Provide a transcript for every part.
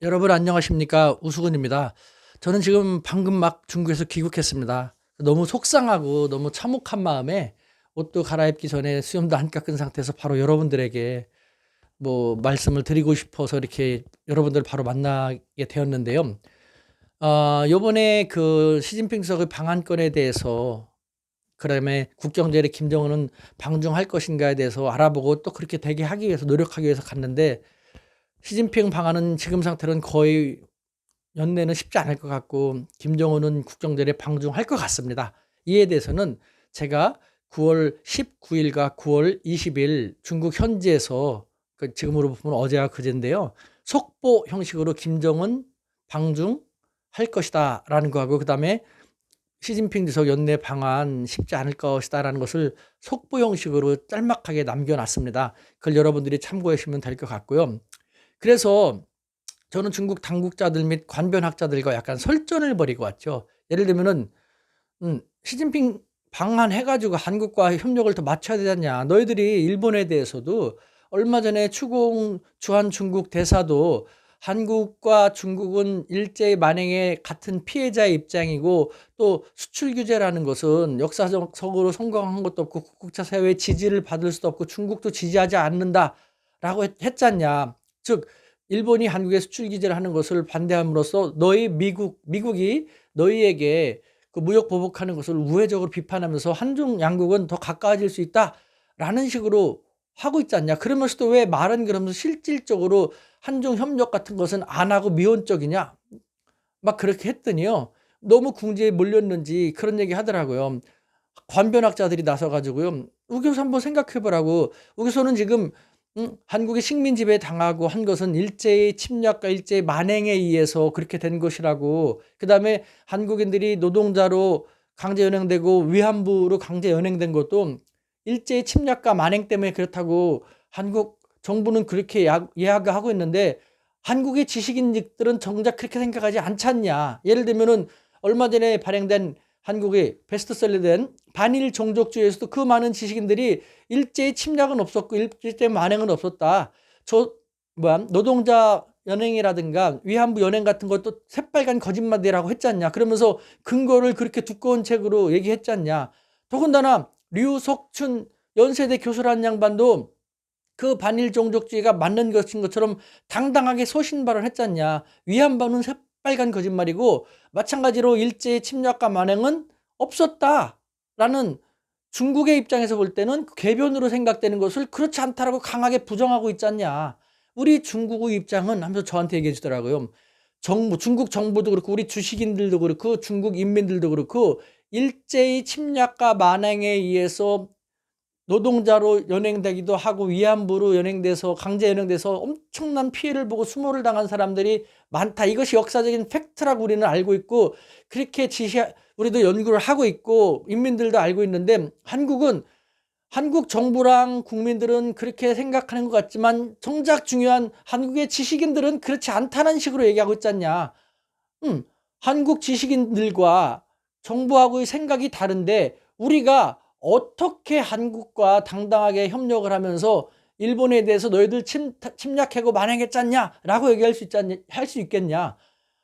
여러분 안녕하십니까? 우수근입니다. 저는 지금 방금 막 중국에서 귀국했습니다. 너무 속상하고 너무 참혹한 마음에 옷도 갈아입기 전에 수염도 안 깎은 상태에서 바로 여러분들에게 말씀을 드리고 싶어서 이렇게 여러분들 바로 만나게 되었는데요. 요번에 그 시진핑 주석의 방한건에 대해서 그다음에 국경제리 김정은은 방중할 것인가에 대해서 알아보고 또 그렇게 되게 하기 위해서 노력하기 위해서 갔는데 시진핑 방한은 지금 상태로는 거의 연내는 쉽지 않을 것 같고 김정은은 국정제리에 방중할 것 같습니다. 이에 대해서는 제가 9월 19일과 9월 20일 중국 현지에서 지금으로 보면 어제와 그제인데요. 속보 형식으로 김정은 방중할 것이다 라는 거하고 그다음에 시진핑 주석 연내 방한 쉽지 않을 것이다 라는 것을 속보 형식으로 짤막하게 남겨놨습니다. 그걸 여러분들이 참고해 주시면 될 것 같고요. 그래서 저는 중국 당국자들 및 관변학자들과 약간 설전을 벌이고 왔죠. 예를 들면은 시진핑 방한해가지고 한국과 협력을 더 맞춰야 되지 않냐. 너희들이 일본에 대해서도 얼마 전에 추공 주한 중국 대사도 한국과 중국은 일제히 만행의 같은 피해자의 입장이고 또 수출 규제라는 것은 역사적으로 성공한 것도 없고 국제사 사회의 지지를 받을 수도 없고 중국도 지지하지 않는다라고 했잖냐. 즉 일본이 한국에 수출 규제를 하는 것을 반대함으로써 미국이 너희에게 그 무역 보복하는 것을 우회적으로 비판하면서 한중 양국은 더 가까워질 수 있다라는 식으로 하고 있지 않냐. 그러면서도 왜 말은 그러면서 실질적으로 한중 협력 같은 것은 안 하고 미온적이냐. 막 그렇게 했더니요. 너무 궁지에 몰렸는지 그런 얘기 하더라고요. 관변학자들이 나서가지고요. 우교수 한번 생각해 보라고. 우교수는 지금 한국이 식민 지배 당하고 한 것은 일제의 침략과 일제의 만행에 의해서 그렇게 된 것이라고. 그다음에 한국인들이 노동자로 강제 연행되고 위안부로 강제 연행된 것도 일제의 침략과 만행 때문에 그렇다고 한국 정부는 그렇게 이야기하고 있는데 한국의 지식인들은 정작 그렇게 생각하지 않지 않냐. 예를 들면은 얼마 전에 발행된 한국의 베스트셀러된 반일 종족주의에서도 그 많은 지식인들이 일제의 침략은 없었고 일제의 만행은 없었다. 노동자 연행이라든가 위안부 연행 같은 것도 새빨간 거짓말이라고 했지 않냐. 그러면서 근거를 그렇게 두꺼운 책으로 얘기했지 않냐. 더군다나 류석춘 연세대 교수라는 양반도 그 반일 종족주의가 맞는 것인 것처럼 당당하게 소신 발언했지 않냐. 위안부는 새빨간 거짓말이고 마찬가지로 일제의 침략과 만행은 없었다라는 중국의 입장에서 볼 때는 궤변으로 생각되는 것을 그렇지 않다라고 강하게 부정하고 있지 않냐. 우리 중국의 입장은 하면서 저한테 얘기해 주더라고요. 중국 정부도 그렇고 우리 주식인들도 그렇고 중국 인민들도 그렇고 일제의 침략과 만행에 의해서 노동자로 연행되기도 하고 위안부로 연행돼서 강제 연행돼서 엄청난 피해를 보고 수모를 당한 사람들이 많다. 이것이 역사적인 팩트라고 우리는 알고 있고 그렇게 우리도 연구를 하고 있고 인민들도 알고 있는데 한국 정부랑 국민들은 그렇게 생각하는 것 같지만 정작 중요한 한국의 지식인들은 그렇지 않다는 식으로 얘기하고 있지 않냐. 한국 지식인들과 정부하고의 생각이 다른데 우리가 어떻게 한국과 당당하게 협력을 하면서 일본에 대해서 너희들 침략하고 만행했지 않냐라고 얘기할 수 할 수 있겠냐.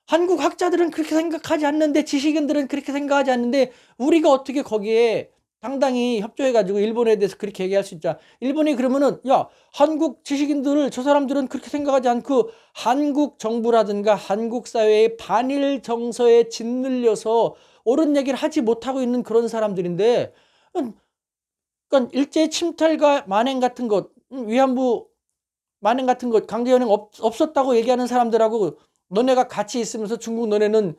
한국 학자들은 그렇게 생각하지 않는데 지식인들은 그렇게 생각하지 않는데 우리가 어떻게 거기에 당당히 협조해가지고 일본에 대해서 그렇게 얘기할 수 있자. 일본이 그러면은 야 한국 지식인들을 저 사람들은 그렇게 생각하지 않고 한국 정부라든가 한국 사회의 반일 정서에 짓눌려서 옳은 얘기를 하지 못하고 있는 그런 사람들인데 그러니까 일제 침탈과 만행 같은 것 위안부 만행 같은 것 강제 연행 없었다고 얘기하는 사람들하고 너네가 같이 있으면서 중국 너네는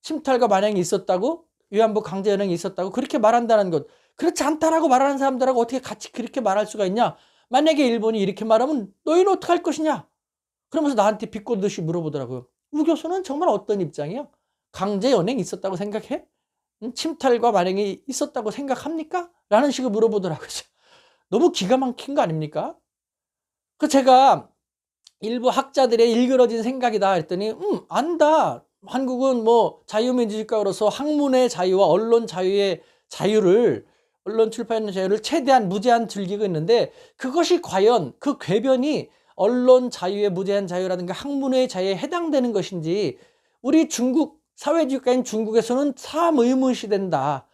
침탈과 만행이 있었다고 위안부 강제 연행이 있었다고 그렇게 말한다는 것 그렇지 않다라고 말하는 사람들하고 어떻게 같이 그렇게 말할 수가 있냐. 만약에 일본이 이렇게 말하면 너희는 어떻게 할 것이냐. 그러면서 나한테 비꼬듯이 물어보더라고요. 우 교수는 정말 어떤 입장이야? 강제 연행이 있었다고 생각해? 침탈과 만행이 있었다고 생각합니까? 라는 식으로 물어보더라고요. 너무 기가 막힌 거 아닙니까? 그 제가 일부 학자들의 일그러진 생각이다 했더니 안다. 한국은 뭐 자유민주주의국가로서 학문의 자유와 언론 자유의 자유를 언론 출판의 자유를 최대한 무제한 즐기고 있는데 그것이 과연 그 궤변이 언론 자유의 무제한 자유라든가 학문의 자유에 해당되는 것인지, 우리 중국 사회주의국가인 중국에서는 참 의문시된다.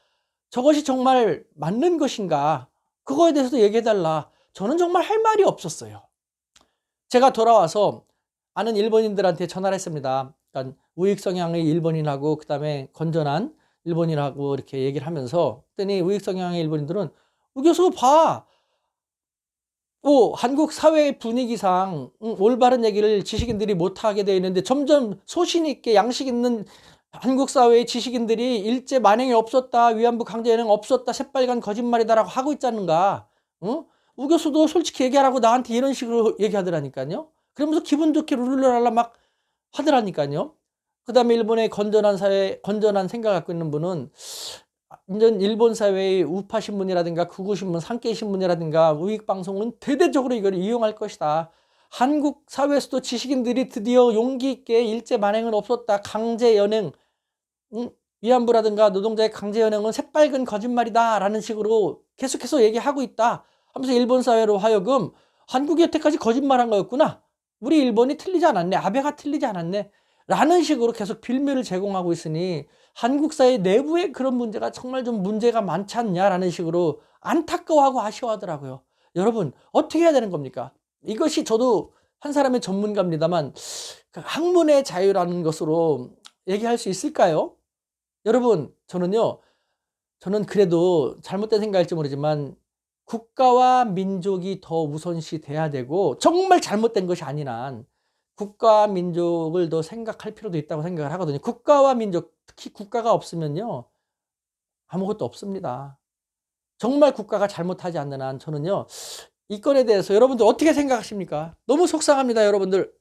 저것이 정말 맞는 것인가? 그거에 대해서도 얘기해달라. 저는 정말 할 말이 없었어요. 제가 돌아와서 아는 일본인들한테 전화를 했습니다. 그러니까 우익 성향의 일본인하고 그다음에 건전한 일본인하고 이렇게 얘기를 하면서, 그랬더니 우익 성향의 일본인들은 교수 봐. 한국 사회 분위기상 올바른 얘기를 지식인들이 못하게 되어 있는데 점점 소신 있게 양식 있는 한국 사회의 지식인들이 일제 만행이 없었다, 위안부 강제 연행 없었다, 새빨간 거짓말이다라고 하고 있자는가. 우 교수도 솔직히 얘기하라고 나한테 이런 식으로 얘기하더라니까요. 그러면서 기분 좋게 룰루랄라 막 하더라니까요. 그 다음에 일본의 건전한 사회, 건전한 생각 갖고 있는 분은 완전 일본 사회의 우파 신문이라든가 극우 신문, 산케이 신문이라든가 우익 방송은 대대적으로 이걸 이용할 것이다. 한국 사회에서도 지식인들이 드디어 용기 있게 일제 만행은 없었다, 강제 연행, 위안부라든가 노동자의 강제 연행은 새빨간 거짓말이다 라는 식으로 계속해서 얘기하고 있다 하면서 일본 사회로 하여금 한국이 여태까지 거짓말한 거였구나, 우리 일본이 틀리지 않았네, 아베가 틀리지 않았네 라는 식으로 계속 빌미를 제공하고 있으니 한국 사회 내부에 그런 문제가 정말 좀 문제가 많지 않냐라는 식으로 안타까워하고 아쉬워하더라고요. 여러분 어떻게 해야 되는 겁니까? 이것이 저도 한 사람의 전문가입니다만 학문의 자유라는 것으로 얘기할 수 있을까요? 여러분 저는 그래도 잘못된 생각일지 모르지만 국가와 민족이 더 우선시 돼야 되고, 정말 잘못된 것이 아닌 한 국가와 민족을 더 생각할 필요도 있다고 생각을 하거든요. 국가와 민족, 특히 국가가 없으면요 아무것도 없습니다. 정말 국가가 잘못하지 않는 한 저는요 이 건에 대해서 여러분들 어떻게 생각하십니까? 너무 속상합니다, 여러분들.